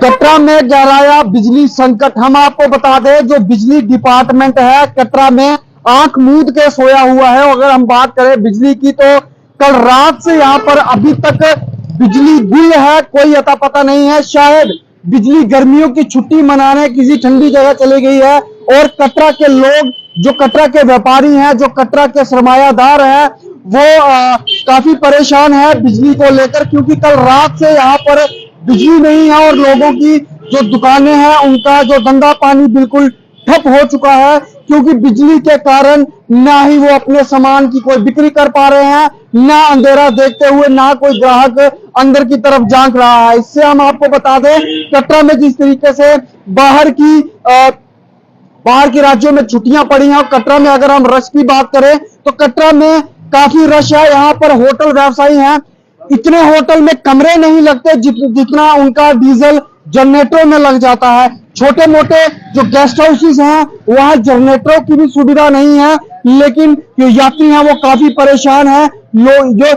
कटरा में गहराया बिजली संकट। हम आपको बता दें, जो बिजली डिपार्टमेंट है कटरा में आंख मूंद के सोया हुआ है। अगर हम बात करें बिजली की, तो कल रात से यहां पर अभी तक बिजली गुल है, कोई अता पता नहीं है। शायद बिजली गर्मियों की छुट्टी मनाने किसी ठंडी जगह चली गई है। और कटरा के लोग, जो कटरा के व्यापारी हैं, जो कटरा के सरमायादार हैं, वो काफी परेशान है बिजली को लेकर, क्योंकि कल रात से यहाँ पर बिजली नहीं है और लोगों की जो दुकानें हैं उनका जो धंधा पानी बिल्कुल ठप हो चुका है, क्योंकि बिजली के कारण ना ही वो अपने सामान की कोई बिक्री कर पा रहे हैं, ना अंधेरा देखते हुए ना कोई ग्राहक अंदर की तरफ झांक रहा है। इससे हम आपको बता दें, कटरा में जिस तरीके से बाहर की राज्यों में छुट्टियां पड़ी हैं, और कटरा में अगर हम रश की बात करें तो कटरा में काफी रश है। यहाँ पर होटल व्यवसायी हैं, इतने होटल में कमरे नहीं लगते जितना उनका डीजल जनरेटरों में लग जाता है। छोटे मोटे जो गेस्ट हाउसेस हैं वहां जनरेटरों की भी सुविधा नहीं है, लेकिन जो यात्री हैं वो काफी परेशान है। लोग जो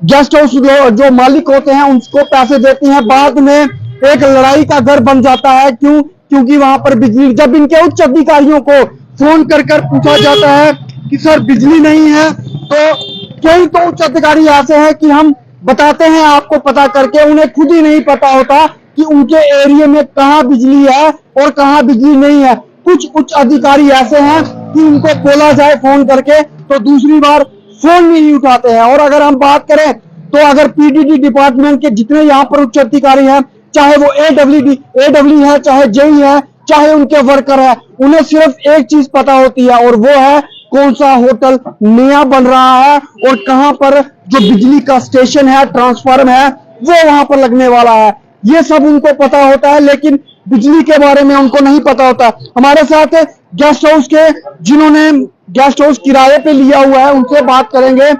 गेस्ट हाउस जो मालिक होते हैं उनको पैसे देती हैं, बाद में एक लड़ाई का घर बन जाता है। क्योंकि वहां पर बिजली, जब इनके उच्च अधिकारियों को फोन कर पूछा जाता है कि सर बिजली नहीं है, तो कई तो उच्च अधिकारी ऐसे हैं कि हम बताते हैं आपको पता करके, उन्हें खुद ही नहीं पता होता कि उनके एरिया में कहां बिजली है और कहां बिजली नहीं है। कुछ उच्च अधिकारी ऐसे हैं कि उनको बोला जाए फोन करके तो दूसरी बार फोन नहीं उठाते हैं। और अगर हम बात करें तो अगर पीडीडी डिपार्टमेंट के जितने यहाँ पर उच्च अधिकारी हैं, चाहे वो एडब्ल्यू है, चाहे जेई है, चाहे उनके वर्कर है, उन्हें सिर्फ एक चीज पता होती है और वो है कौन सा होटल नया बन रहा है और कहां पर जो बिजली का स्टेशन है, ट्रांसफार्मर है, वो वहां पर लगने वाला है। ये सब उनको पता होता है, लेकिन बिजली के बारे में उनको नहीं पता होता। हमारे साथ गेस्ट हाउस के, जिन्होंने गेस्ट हाउस किराए पे लिया हुआ है, उनसे बात करेंगे।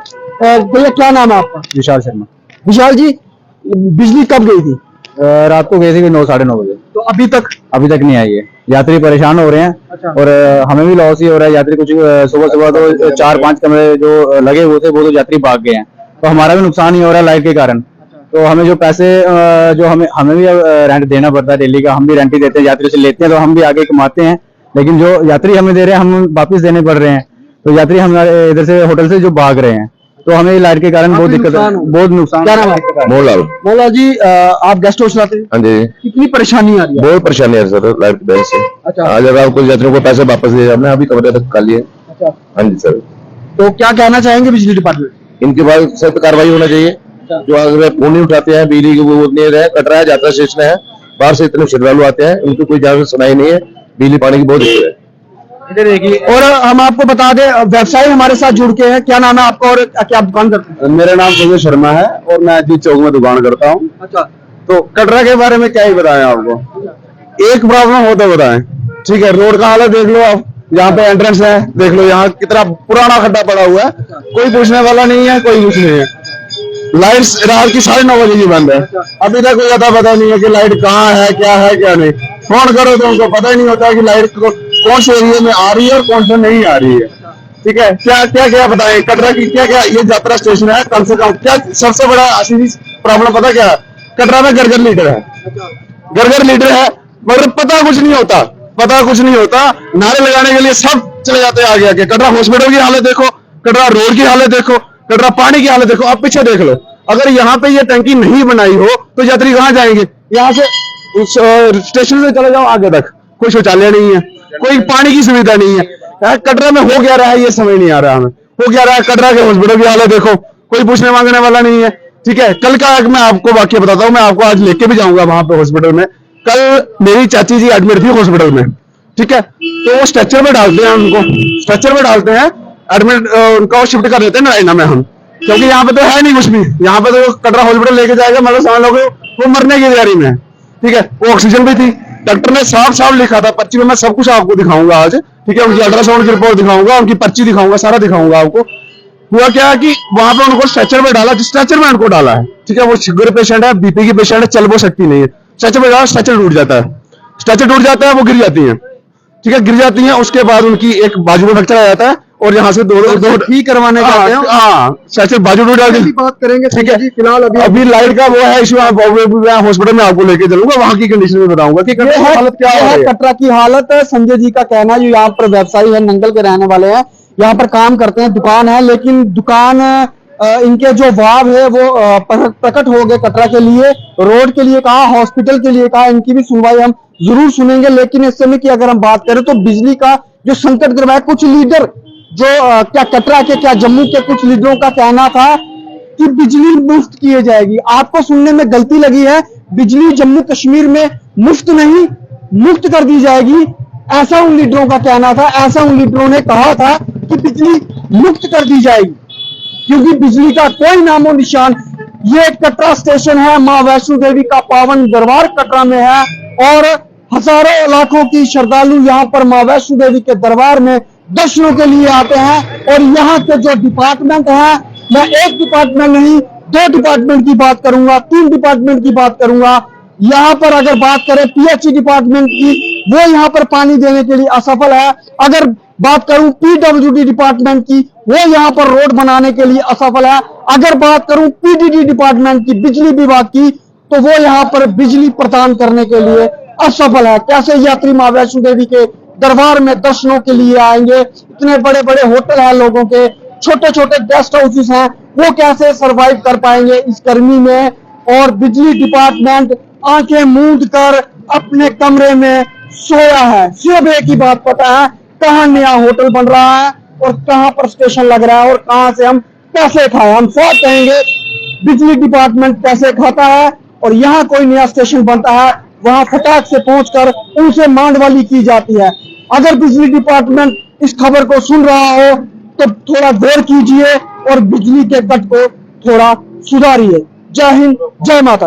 भैया क्या नाम है आपका? विशाल शर्मा। विशाल जी, बिजली कब गई थी? रात को गई थी 9 साढ़े 9 बजे। तो अभी तक नहीं आई है। यात्री परेशान हो रहे हैं। अच्छा। और हमें भी लॉस ही हो रहा है। यात्री कुछ सुबह तो 4-5 कमरे जो लगे हुए थे वो तो यात्री भाग गए हैं, तो हमारा भी नुकसान ही हो रहा है लाइट के कारण। तो हमें जो पैसे जो हमें भी रेंट देना पड़ता है डेली का, हम भी रेंट ही देते हैं, यात्रियों से लेते हैं, तो हम भी आगे कमाते हैं, लेकिन जो यात्री हमें दे रहे हैं हम वापिस देने पड़ रहे हैं। तो यात्री हमारे इधर से होटल से जो भाग रहे हैं, तो हमें लाइट के कारण बहुत दिक्कत है, बहुत नुकसान। क्या नाम है? मोला जी, आप गेस्ट हाउस लाते हैं? हाँ जी। कितनी परेशानी आ रही है? बहुत परेशानी है सर लाइट की वजह से। अच्छा। आज अगर आपको यात्रियों को पैसे वापस दिए, हमने अभी कमरे तक कर लिए। अच्छा। हाँ जी सर। तो क्या कहना चाहेंगे बिजली डिपार्टमेंट? इनके बाद सख्त कार्रवाई होना चाहिए। अच्छा। जो अगर फोन नहीं उठाते हैं, बिजली की वो नहीं रहे, कटरा है, यात्रा स्टेशन है, बाहर से इतने श्रद्धालु आते हैं, उनको कोई ज्यादा सुनाई नहीं है। बिजली पानी की बहुत दिक्कत है। और हम आपको बता दें, व्यवसायी हमारे साथ जुड़ के हैं। क्या नाम है आपका और क्या आप दुकान करते हैं? मेरा नाम संजय शर्मा है और मैं अजीत चौक में दुकान करता हूँ। अच्छा। तो कटरा के बारे में क्या ही बताएं आपको। एक प्रॉब्लम हो तो बताएं। ठीक है, रोड का हालत देख लो आप, यहाँ पे एंट्रेंस है, देख लो यहाँ कितना पुराना खड्डा पड़ा हुआ है, कोई पूछने वाला नहीं है, कोई कुछ नहीं है। लाइट्स रात की 9:30 बजे की बंद है, अभी तक कोई अता पता नहीं है कि लाइट कहाँ है, क्या नहीं। फोन करो तो उनको पता ही नहीं होता कि लाइट कौन से एरिया में आ रही है और कौन से नहीं आ रही है। ठीक है, क्या बताएं कटरा की क्या ये यात्रा स्टेशन है, कम से कम क्या सबसे बड़ा प्रॉब्लम पता क्या है? कटरा में घर लीडर है, घर लीडर है, मगर पता कुछ नहीं होता। नारे लगाने के लिए सब चले जाते हैं आगे आगे। कटरा हॉस्पिटल की हालत देखो, कटरा रोड की हालत देखो, कटरा पानी की हालत देखो, आप पीछे देख लो। अगर यहाँ पे ये टंकी नहीं बनाई हो तो यात्री कहाँ जाएंगे? यहाँ से स्टेशन से चले जाओ आगे तक, कोई शौचालय नहीं है, कोई पानी की सुविधा नहीं है। कटरा में हो क्या रहा है ये समझ नहीं आ रहा हमें। हो क्या रहा है? कटरा के हॉस्पिटल की हालत देखो, कोई पूछने मांगने वाला नहीं है। ठीक है, कल का मैं आपको वाक्य बताता हूँ, मैं आपको आज लेके भी जाऊंगा वहां पे हॉस्पिटल में। कल मेरी चाची जी एडमिट थी हॉस्पिटल में। ठीक है, तो वो स्ट्रेचर में डालते हैं, एडमिट उनका वो शिफ्ट कर देते हैं नारायणा में हम, क्योंकि यहाँ पे तो है नहीं कुछ भी। यहाँ पे तो कटरा हॉस्पिटल लेके जाएगा, मतलब समझ लो वो मरने की तैयारी में है। ठीक है, वो ऑक्सीजन भी थी, डॉक्टर ने साफ लिखा था पर्ची में, मैं सब कुछ आपको दिखाऊंगा आज। ठीक है, उनकी अल्ट्रासाउंड की रिपोर्ट दिखाऊंगा, उनकी पर्ची दिखाऊंगा, सारा दिखाऊंगा आपको। हुआ क्या कि वहां पे उनको स्ट्रेचर में डाला, जिस स्ट्रेचर में उनको डाला है, ठीक है, वो शुगर पेशेंट है, बीपी की पेशेंट है, चल वो सकती नहीं है। स्ट्रेचर में डाला, स्ट्रेचर टूट जाता है, वो गिर जाती है। ठीक है, गिर जाती है, उसके बाद उनकी एक बाजू में फ्रैक्चर आ जाता है और यहाँ से दो ठीक करवाने जाते हैं। हाँ सेक्शन बाजू डाल के भी बात करेंगे ठीक है। जी, फिलहाल अभी लाइट का वो है इशू, मैं हॉस्पिटल में आपको लेके चलूंगा, वहां की कंडीशन में बताऊंगा कि कटरा की हालत क्या ये है। कटरा की हालत। संजय जी का कहना है, जो यहाँ पर व्यवसायी है, नंगल के रहने वाले हैं, यहाँ पर काम करते हैं, दुकान है, लेकिन दुकान इनके जो भाव है वो प्रकट हो गए कटरा के लिए, रोड के लिए कहा, हॉस्पिटल के लिए कहा। इनकी भी सुनवाई हम जरूर सुनेंगे। लेकिन इस समय की अगर हम बात करें तो बिजली का जो संकट गिर रहा है, कुछ लीडर जो क्या कटरा के क्या जम्मू के कुछ लीडरों का कहना था कि बिजली मुफ्त किए जाएगी। आपको सुनने में गलती लगी है, बिजली जम्मू कश्मीर में मुफ्त नहीं, मुफ्त कर दी जाएगी, ऐसा उन लीडरों का कहना था। ऐसा उन लीडरों ने कहा था कि बिजली मुफ्त कर दी जाएगी, क्योंकि बिजली का कोई नामो निशान। ये कटरा स्टेशन है, मां वैष्णो देवी का पावन दरबार कटरा में है, और हजारों लाखों की श्रद्धालु यहाँ पर मां वैष्णो देवी के दरबार में दर्शनों के लिए आते हैं। और यहाँ के जो डिपार्टमेंट है, मैं एक डिपार्टमेंट नहीं, 2 डिपार्टमेंट की बात करूंगा, 3 डिपार्टमेंट की बात करूंगा। यहाँ पर अगर बात करें पीएचई डिपार्टमेंट की, वो यहाँ पर पानी देने के लिए असफल है। अगर बात करूं पीडब्ल्यूडी डिपार्टमेंट की, वो यहाँ पर रोड बनाने के लिए असफल है। अगर बात करूं पीडीडी डिपार्टमेंट की, बिजली विभाग की, तो वो यहाँ पर बिजली प्रदान करने के लिए असफल है। कैसे यात्री मां वैष्णो देवी के दरबार में दर्शनों के लिए आएंगे? इतने बड़े बड़े होटल हैं लोगों के, छोटे छोटे गेस्ट हाउसेस हैं, वो कैसे सरवाइव कर पाएंगे इस गर्मी में? और बिजली डिपार्टमेंट आंखें मूंद कर अपने कमरे में सोया है। सिर्फ एक ही बात पता है, कहाँ नया होटल बन रहा है और कहाँ पर स्टेशन लग रहा है और कहाँ से हम पैसे खाए। हम सब कहेंगे बिजली डिपार्टमेंट पैसे खाता है, और यहाँ कोई नया स्टेशन बनता है, वहां फटाक से पहुंचकर उनसे मांडवाली की जाती है। अगर बिजली डिपार्टमेंट इस खबर को सुन रहा हो तो थोड़ा गौर कीजिए और बिजली के कट को थोड़ा सुधारिए। जय हिंद, जय माता।